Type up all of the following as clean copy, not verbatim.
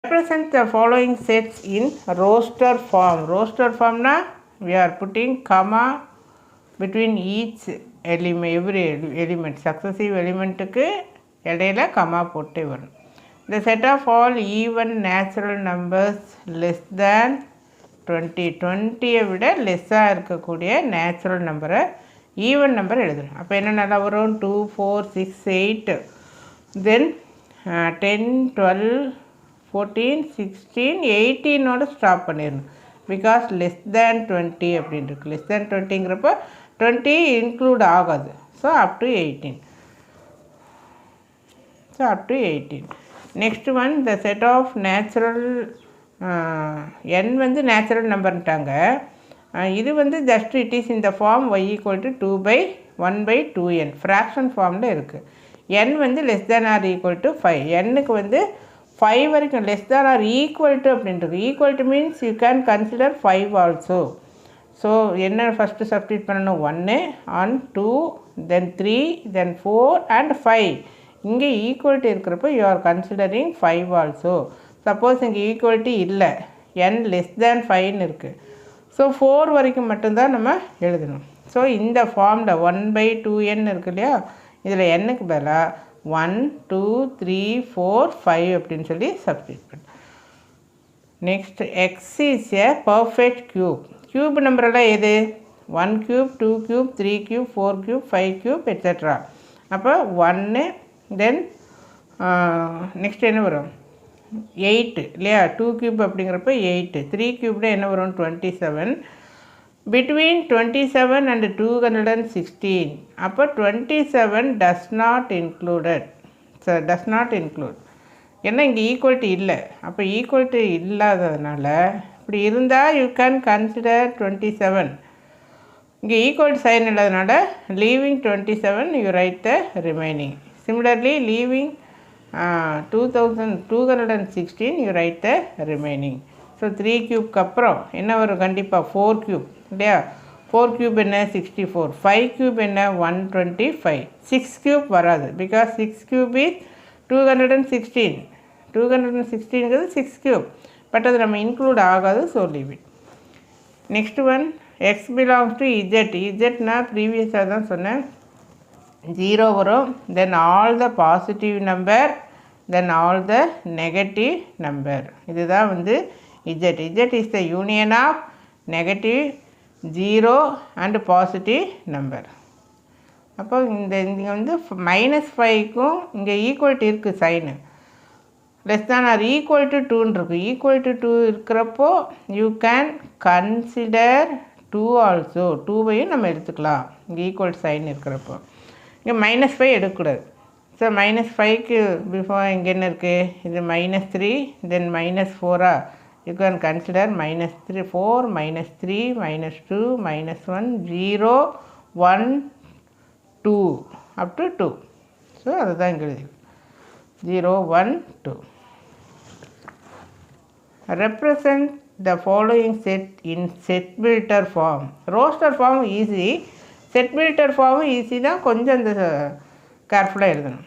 Represent the following sets in roster form. Roster form na we are putting comma between each element, every element, successive element க்கு இடையில comma போட்டே வரும். The set of all even natural numbers less than 20. 20 விட லெஸ்ஸாக இருக்கக்கூடிய natural நம்பரை even number எழுதணும். அப்போ என்ன நல்லா வரும்? 2, 4, 6, 8, தென் 10, 12, 14, 16, 18 ஸ்டாப் பண்ணிடணும். பிகாஸ் லெஸ் தேன் 20 அப்படின்னு இருக்குது. லெஸ் தேன் 20ங்கிறப்போ 20 இன்க்ளூட் ஆகாது. So up to 18. So up to 18. Next one, the set of natural n வந்து நேச்சுரல் நம்பர்ன்ட்டாங்க. இது வந்து ஜஸ்ட் இட் இஸ் இந்த form y equal to 2/1/2n fraction ஃபார்மில் இருக்குது. n வந்து less than or equal to 5. n-க்கு வந்து 5 வரைக்கும் less than or equal to அப்படின்றது. Equal to means you can consider 5 also. So என்ன ஃபஸ்ட்டு சப்ஸ்டிட் பண்ணணும்? 1 and 2, தென் 3, தென் 4 and 5. இங்கே ஈக்குவல்ட்டி இருக்கிறப்போ you are considering 5 also. Suppose இங்கே ஈக்குவல்ட்டி இல்லை, n லெஸ் தேன் 5ன்னு இருக்குது. ஸோ 4 வரைக்கும் மட்டும்தான் நம்ம எழுதணும். ஸோ இந்த ஃபார்மில் 1/2n இருக்கு இல்லையா, இதில் n-க்கு பதிலாக 1, 2, 3, 4, 5 அப்படின்னு சொல்லி சப்ஸ்டிட் பண்ணு. Next, x is a perfect cube. Cube நம்பரெல்லாம் எது? 1 cube, 2 cube, 3 cube, 4 cube, 5 cube etcetera. அப்போ 1, தென் நெக்ஸ்ட் என்ன வரும்? 8 இல்லையா? 2 க்யூப் அப்படிங்கிறப்ப 8. 3 க்யூப்ல என்ன வரும்? 27. Between 27 and 216. அப்போ 27 does not included. Does not include. ஏன்னா இங்கே ஈக்குவல்ட்டி இல்லை. அப்போ ஈக்குவல்ட்டி இல்லாததுனால இப்படி இருந்தால் யூ கேன் கன்சிடர் 27. இங்கே ஈக்குவல் சைன் இல்லாதனால leaving 27 you right the remaining. Similarly leaving 2216 you right the remaining. So 3 க்யூப்க்கு அப்புறம் என்ன வரும்? கண்டிப்பாக 4 க்யூப் இல்லையா? 4 க்யூப் என்ன? 64. 5 க்யூப் என்ன? 125. 6 க்யூப் வராது. Because 6 cube is 216. 216ங்கிறது 6 க்யூப். பட் அது நம்ம இன்க்ளூட் ஆகாது. So leave it. Next one, x belongs to Z. இஜெட்னா ப்ரீவியஸாக தான் சொன்னேன், 0 வரும். Then all the positive number, then all the negative number. இதுதான் வந்து Z. Z is the union of negative, 0 and positive number. அப்போ இங்கே வந்து -5க்கும் இங்கே ஈக்குவல்ட்டி இருக்குது sign. Less than or equal to 2ன்னு இருக்குது. ஈக்குவல் டு 2 இருக்கிறப்போ யூ கேன் கன்சிடர் 2 ஆல்சோ. 2வையும் நம்ம எடுத்துக்கலாம் இங்கே ஈக்குவல் சைன் இருக்கிறப்போ. இங்கே -5 எடுக்கக்கூடாது. ஸோ -5க்கு பிஃபோர் இங்கே என்ன இருக்குது? இது -3, தென் -4. You can consider -3, 4, -3, -2, -1, 0, 1, 2 up to 2. So அதுதான் இங்கே எழுதி 0, 1, 2. Represent the following set in set builder form. Roster form easy, set builder form easy தான், கொஞ்சம் இந்த கேர்ஃபுல்லாக எழுதணும்.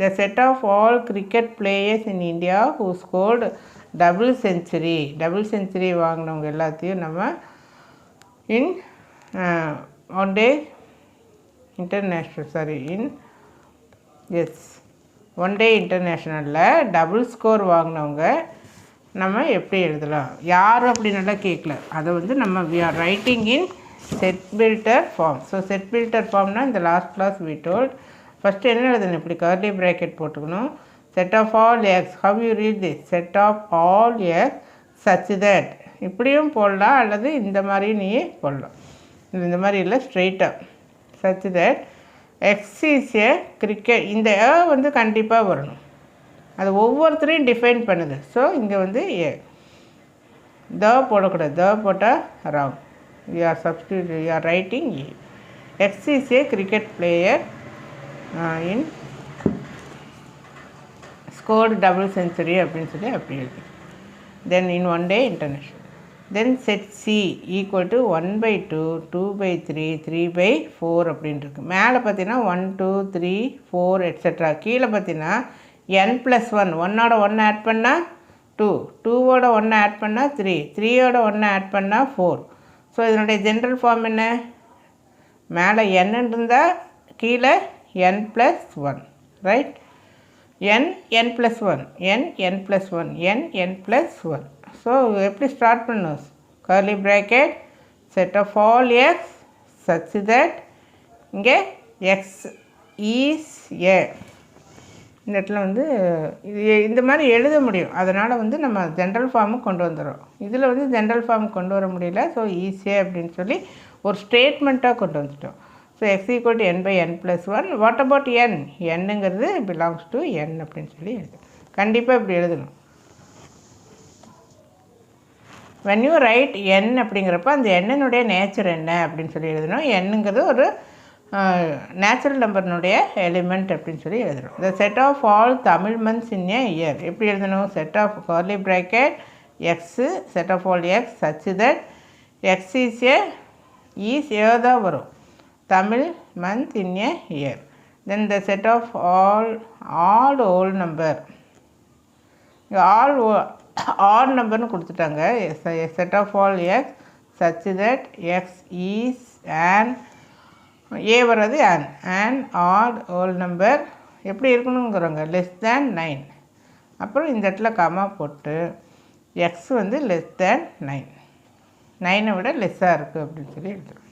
The set of all cricket players in India who scored double century. Double century வாங்கினவங்க எல்லாத்தையும் நம்ம இன் ஒன் டே இன்டர்நேஷ்னலில் double score வாங்கினவங்க நம்ம எப்படி எழுதலாம், யார் அப்படின்னால கேட்கல. அதை வந்து நம்ம we are writing in set builder form. So set builder ஃபார்ம்னா இந்த last class we told. First என்ன எழுதணும்? இப்படி கர்லி ப்ராக்கெட் போட்டுக்கணும். Set of all x. How you read this? Set of all x such that. இப்படியும் போடலாம், அல்லது இந்த மாதிரியும் நீ போடலாம். இந்த மாதிரி இல்லை, ஸ்ட்ரெயிட்டாக such that X is a cricket. இந்த வந்து கண்டிப்பாக வரணும். அது ஒவ்வொருத்தரையும் டிஃபைன் பண்ணுது. ஸோ இங்கே வந்து ஏ த போடக்கூடாது. த போட்டால் wrong. You are substitute, you are writing a. X is a cricket player in scored double century அப்படின்னு சொல்லி அப்படி எழுதி. Then in one day international. Then set C equal to 1/2, 2/3, 3/4 அப்படின்னு இருக்குது. மேலே பார்த்தீங்கன்னா 1, 2, 3, 4 எட்ஸெட்ரா. கீழே பார்த்தீங்கன்னா n+1, 1ஓட 1 ஆட் பண்ணால் 2, 2ஓட 1 ஆட் பண்ணால் 3, 3ஓட 1 ஆட் பண்ணால் 4. ஸோ இதனுடைய ஜென்ரல் ஃபார்ம் என்ன? மேலே n இருந்தால் கீழே n+1, right? n+1, n+1. So எப்படி ஸ்டார்ட் பண்ணும்? Curly bracket set of all x such that இங்கே எக்ஸ் ஈஸ் ஏ. இந்த இடத்துல வந்து இது இந்த மாதிரி எழுத முடியும். அதனால் வந்து நம்ம ஜென்ரல் ஃபார்முக்கு கொண்டு வந்துடுறோம். இதில் வந்து ஜென்ரல் ஃபார்ம் கொண்டு வர முடியல. ஸோ ஈஸியாக அப்படின்னு சொல்லி ஒரு ஸ்டேட்மெண்ட்டாக கொண்டு வந்துட்டோம். So x equal to n/n+1. What about n? என்னங்கிறது பிலாங்ஸ் டு என் அப்படின்னு சொல்லி எழுதணும். கண்டிப்பாக இப்படி எழுதணும். when you write n அப்படிங்கிறப்ப அந்த எண்ணினுடைய நேச்சர் என்ன அப்படின்னு சொல்லி எழுதணும். என்னங்கிறது ஒரு நேச்சுரல் நம்பர்னுடைய எலிமெண்ட் அப்படின்னு சொல்லி எழுதணும். The set of all Tamil months in a year எப்படி எழுதணும்? Set of curly bracket x set of all x such that x is a தான் வரும். Tamil month in a year. Then the set of all whole number. All நம்பர்னு கொடுத்துட்டாங்க. Set of all x such that x is an a வர்றது an add whole number எப்படி இருக்கணுங்கிறவங்க <9. அப்புறம் இந்த இடத்துல comma போட்டு எக்ஸ் வந்து <9, 9 விட லெஸ்ஸாக இருக்குது அப்படின்னு சொல்லி எழுதுறோம்.